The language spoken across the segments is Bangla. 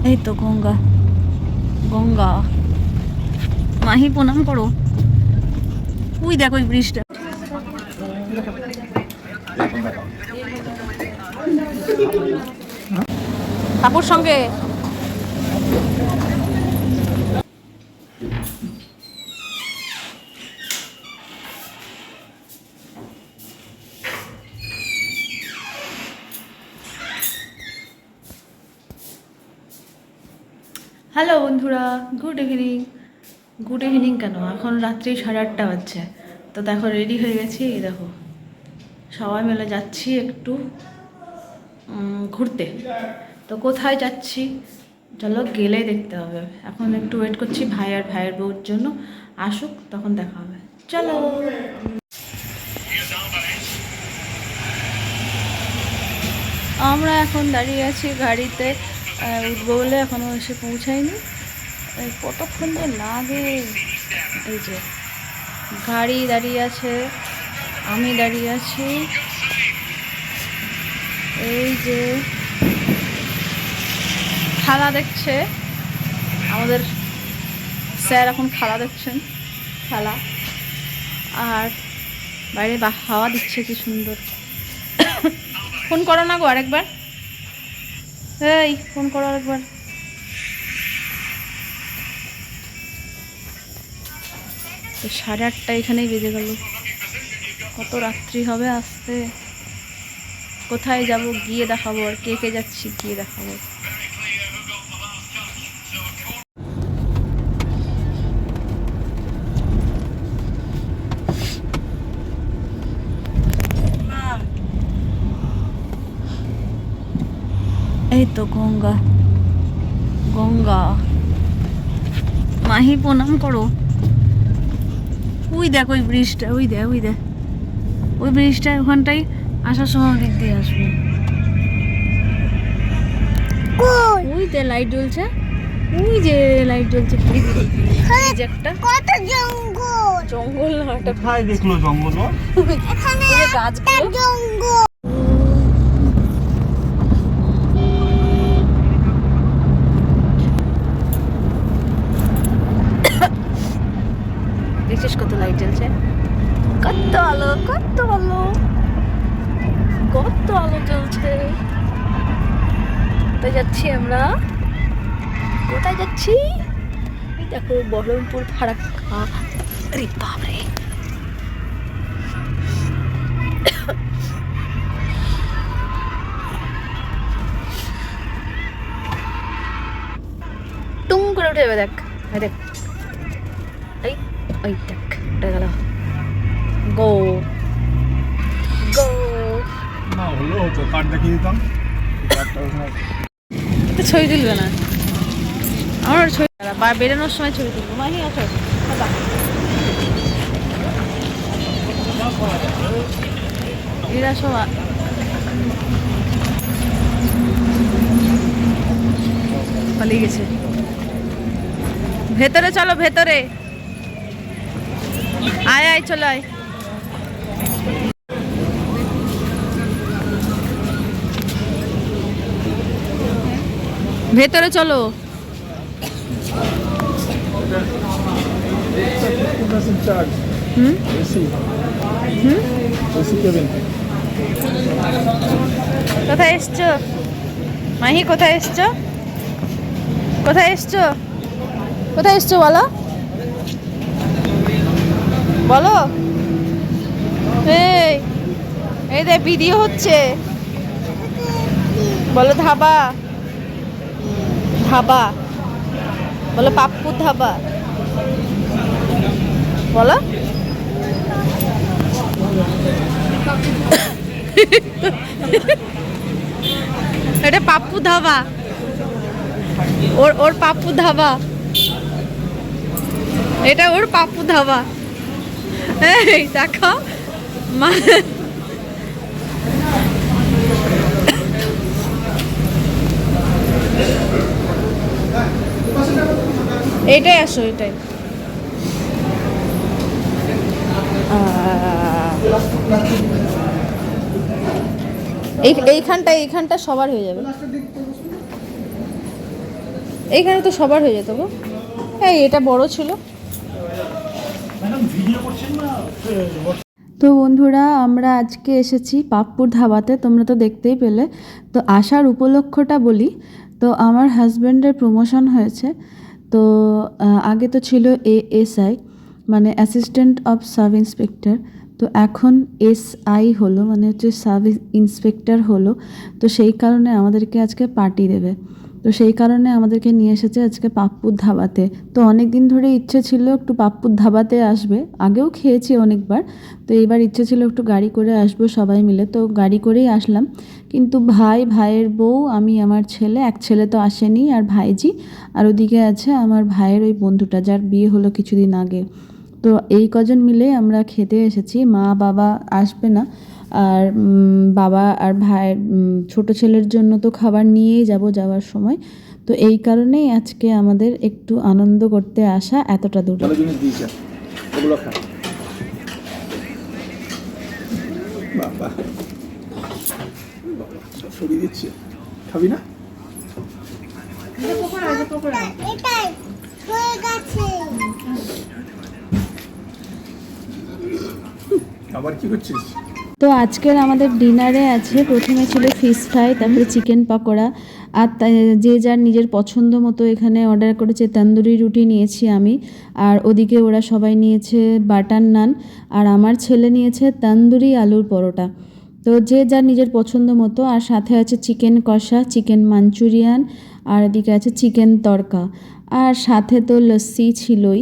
এই তো গঙ্গা, গঙ্গা মাহি প্রণাম করো। ওই দেখো ওই ব্রিজটা। কাকুর সঙ্গে হ্যালো বন্ধুরা, গুড ইভিনিং। গুড ইভিনিং কেন, এখন রাত্রি 8:30 বাজছে। তো দেখো রেডি হয়ে গেছি, এই দেখো সবাই মিলে যাচ্ছি একটু ঘুরতে। তো কোথায় যাচ্ছি চলো গেলেই দেখতে হবে। এখন একটু ওয়েট করছি ভাই আর ভাইয়ের বউর জন্য, আসুক তখন দেখা হবে। চলো, আমরা এখন দাঁড়িয়ে আছি গাড়িতে, উঠবো বলে এখনো এসে পৌঁছায়নি। কতক্ষণ যে লাগে। এই যে গাড়ি দাঁড়িয়ে আছে, আমি দাঁড়িয়ে আছি। এই যে খেলা দেখছে আমাদের স্যার, এখন খেলা দেখছেন, খেলা। আর বাইরে হাওয়া দিচ্ছে কি সুন্দর। ফোন করো না গো আরেকবার, এই ফোন করো আরেকবার। তো 8:30 এখানেই বেজে গেল, কত রাত্রি হবে আসতে। কোথায় যাব গিয়ে দেখাবো, আর কে কে যাচ্ছি গিয়ে দেখাবো। এই তো গঙ্গা, গঙ্গা মাহি প্রণাম করো। ওই দেখ ওই ব্রিজটা, ওই দেখ ওই দেখ ওই ব্রিজটা, ওখানটাই আসার সময় দিক দিয়ে আসবে। ওই যে লাইট জ্বলছে, ওই যে লাইট জ্বলছে, একটা কত জঙ্গল, জঙ্গল না একটা ভাই দেখলো জঙ্গল, এখানে গাছগুলো জঙ্গল। দেখছিস কত লাইট জ্বলছে, কত আলো, কত আলো, কত আলো জ্বলছে। কোথায় যাচ্ছি আমরা, কোথায় যাচ্ছি? দেখো বহরমপুর ফারাক্কা। আরে বাপরে, টুং করে উঠে যাবে। দেখ দেখ, এই ওই দেখ উঠে গেল। গো গো, না হলো তো কার্ড দেখিয়ে দিতাম। ছবি তুলবে না, আমার ছবি বেরোনোর সময় ছবি তুলবো। মাহি আছো, এরা সব পালিয়ে গেছে। ভেতরে চলো, ভেতরে আয় আয়, চলো আয়। ভেতরে চলো। কোথায় এসছো মাহি, কোথায় এসছো, কোথায় এসছো, কোথায় এসছো বলো, বলো। এই এই দেখ ভিডিও হচ্ছে, বলো ধাবা, ধাবা বলো, পাপ্পু ধাবা বলো। এটা পাপ্পু ধাবা, ওর ওর পাপ্পু ধাবা, এটা ওর পাপ্পু ধাবা। এই দেখো মা, এটাই আসো, এটাই। এইখানটা সবার হয়ে যাবে। এইখানে তো সবার হয়ে যেত গো। হ্যাঁ, এটা বড় ছিল। তো বন্ধুরা, আমরা আজকে এসেছি পাপ্পুর ধাবাতে, তোমরা তো দেখতেই পেলে। তো আসার উপলক্ষটা বলি। তো আমার হাজব্যান্ডের প্রমোশন হয়েছে। তো আগে তো ছিল ASI, মানে অ্যাসিস্ট্যান্ট অফ সাব ইন্সপেক্টর। তো এখন SI হলো, মানে হচ্ছে সাব ইন্সপেক্টর হলো। তো সেই কারণে আমাদেরকে আজকে পার্টি দেবে। তো সেই কারণে আমাদেরকে নিয়ে এসেছে আজকে পাপ্পুর ধাবাতে। তো অনেক দিন ধরে ইচ্ছে ছিল একটু পাপ্পুর ধাবাতে আসবে, আগেও খেয়েছি অনেকবার। তো এইবার ইচ্ছে ছিল একটু গাড়ি করে আসবো সবাই মিলে, তো গাড়ি করেই আসলাম। কিন্তু ভাইয়ের বউ, আমি, আমার ছেলে, এক ছেলে তো আসেনি, আর ভাইজি, আর ওদিকে আছে আমার ভাইয়ের ওই বন্ধুটা যার বিয়ে হলো কিছুদিন আগে। তো এই কজন মিলে আমরা খেতে এসেছি, মা বাবা আসবে না। আর বাবা আর ভাইয়ের ছোট ছেলের জন্য তো খাবার নিয়েই যাওয়ার সময়। তো এই কারণেই আজকে আমাদের একটু আনন্দ করতে আসা এতটা দূর। খাবি না? আবার কি করছিস? তো আজকের আমাদের ডিনারে আছে, প্রথমে ছিল ফিশ ফ্রাই, তারপরে চিকেন পকোড়া, আর যে যার নিজের পছন্দ মতো এখানে অর্ডার করেছে। তন্দুরি রুটি নিয়েছি আমি, আর ওদিকে ওরা সবাই নিয়েছে বাটার নান, আর আমার ছেলে নিয়েছে তন্দুরি আলুর পরোটা। তো যে যার নিজের পছন্দ মতো। আর সাথে আছে চিকেন কষা, চিকেন মাঞ্চুরিয়ান, আর এদিকে আছে চিকেন তড়কা, আর সাথে তো লস্যি ছিলই।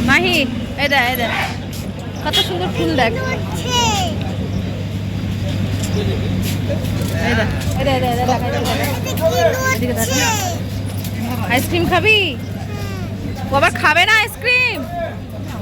মাহি, কত সুন্দর ফুল দেখ। আইসক্রিম খাবি? ও আবার খাবে না আইসক্রিম।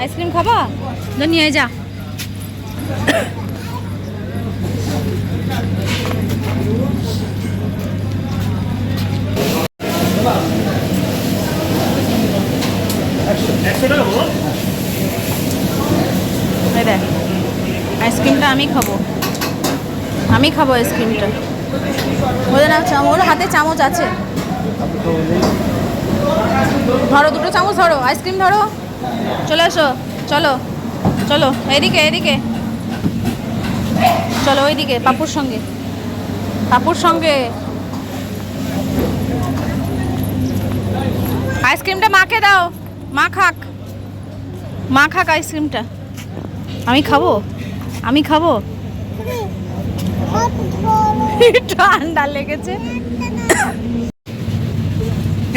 আইসক্রিম খাবা? নিয়ে যা। আইসক্রিমটা আমি খাবো আইসক্রিমটা। ওদের না, ওর হাতে চামচ আছে। ধরো, দুটো চামচ ধরো, আইসক্রিম ধরো। চলে এসো, চলো চলো, এদিকে চলো, ওইদিকে পাপুর সঙ্গে। আইসক্রিমটা মাকে দাও, মা খাক আইসক্রিমটা। আমি খাবো। ঠান্ডা লেগেছে।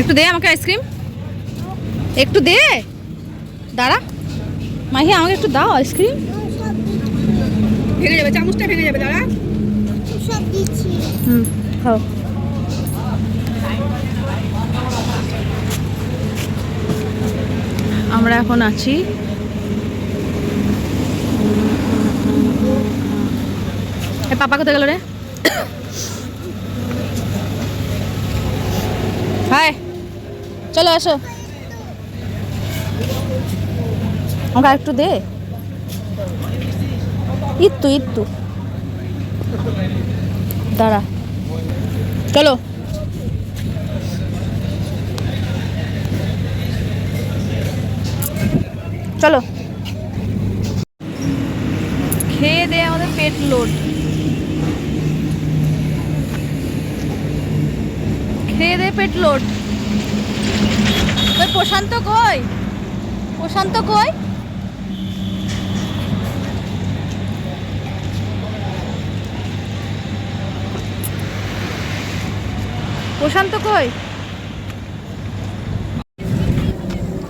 একটু দে আমাকে আইসক্রিম, একটু দে। দাঁড়া মাহি, আমাকে একটু দাও আইসক্রিম। ভেঙে যাবে, চামচটা ভেঙে যাবে। দাঁড়া, খাও। আমরা এখন আছি পাপা কোথায় গেল রে? হাই, চলো আসো, আমাকে একটু দে। ইত্তু দাঁড়া, চলো চলো। খেয়ে দে আমাদের পেট লোড। ওই প্রশান্ত কই? প্রশান্ত কই?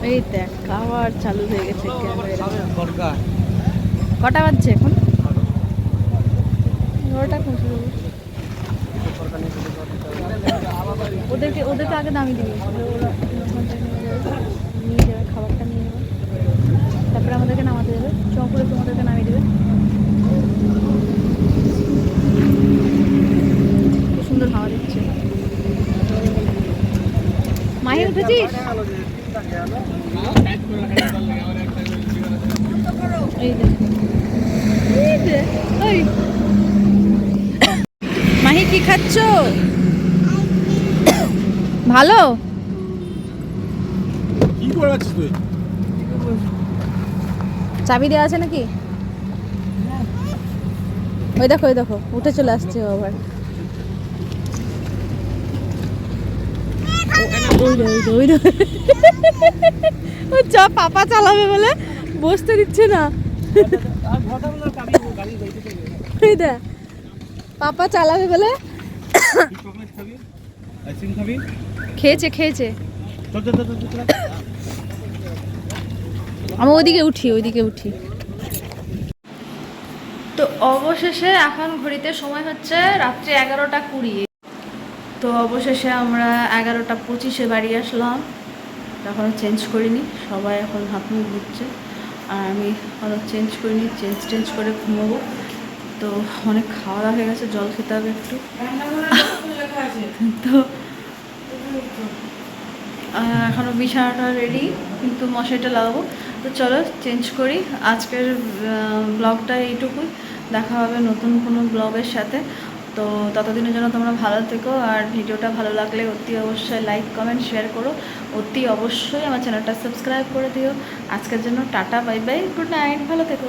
এই দেখ, আবার চালু হয়ে গেছে ক্যামেরা। কটা বাজছে এখন? 9টা 15। ওদেরকে আগে নামিয়ে দিবি, ওরা নিয়ে যাবে, খাবারটা নিয়ে যাবে, তারপরে আমাদেরকে নামাতে দেবে। চৌপুরে তোমাদেরকে নামিয়ে দেবে। খুব সুন্দর হাওয়া দিচ্ছে। মাহি উঠেছিস? এই যে মাহি কি কি খাচ্ছ? ভালো? কি করে আছিস তুই? চাবি দেওয়া আছে নাকি? ওই দেখো উঠে চলে আসছে ও আবার। ও চা পাপা চালাবে বলে বসতে দিচ্ছে না। এই দেখ, পাপা চালাবে বলে খেয়েছে। আমি ওইদিকে উঠি। তো অবশেষে এখন ঘড়িতে সময় হচ্ছে রাত্রি 11:20। তো অবশেষে আমরা 11:25 বাড়ি আসলাম। এখনও চেঞ্জ করিনি, সবাই এখন হাত মুখ ধুচ্ছে আর আমি এখনও চেঞ্জ করিনি। চেঞ্জ করে ঘুমোবো। তো অনেক খাওয়া দাওয়া হয়ে গেছে, জল খেতে হবে একটু। তো এখনও বিছানাটা রেডি, কিন্তু মশারিটা লাগাবো। তো চলো চেঞ্জ করি। আজকের ব্লগটা এইটুকুই, দেখা হবে নতুন কোনো ব্লগের সাথে। তো ততদিনের জন্য তোমরা ভালো থেকো, আর ভিডিওটা ভালো লাগলে অতি অবশ্যই লাইক কমেন্ট শেয়ার করো। অতি অবশ্যই আমার চ্যানেলটা সাবস্ক্রাইব করে দিও। আজকের জন্য tata, bye bye, good night, ভালো থেকো।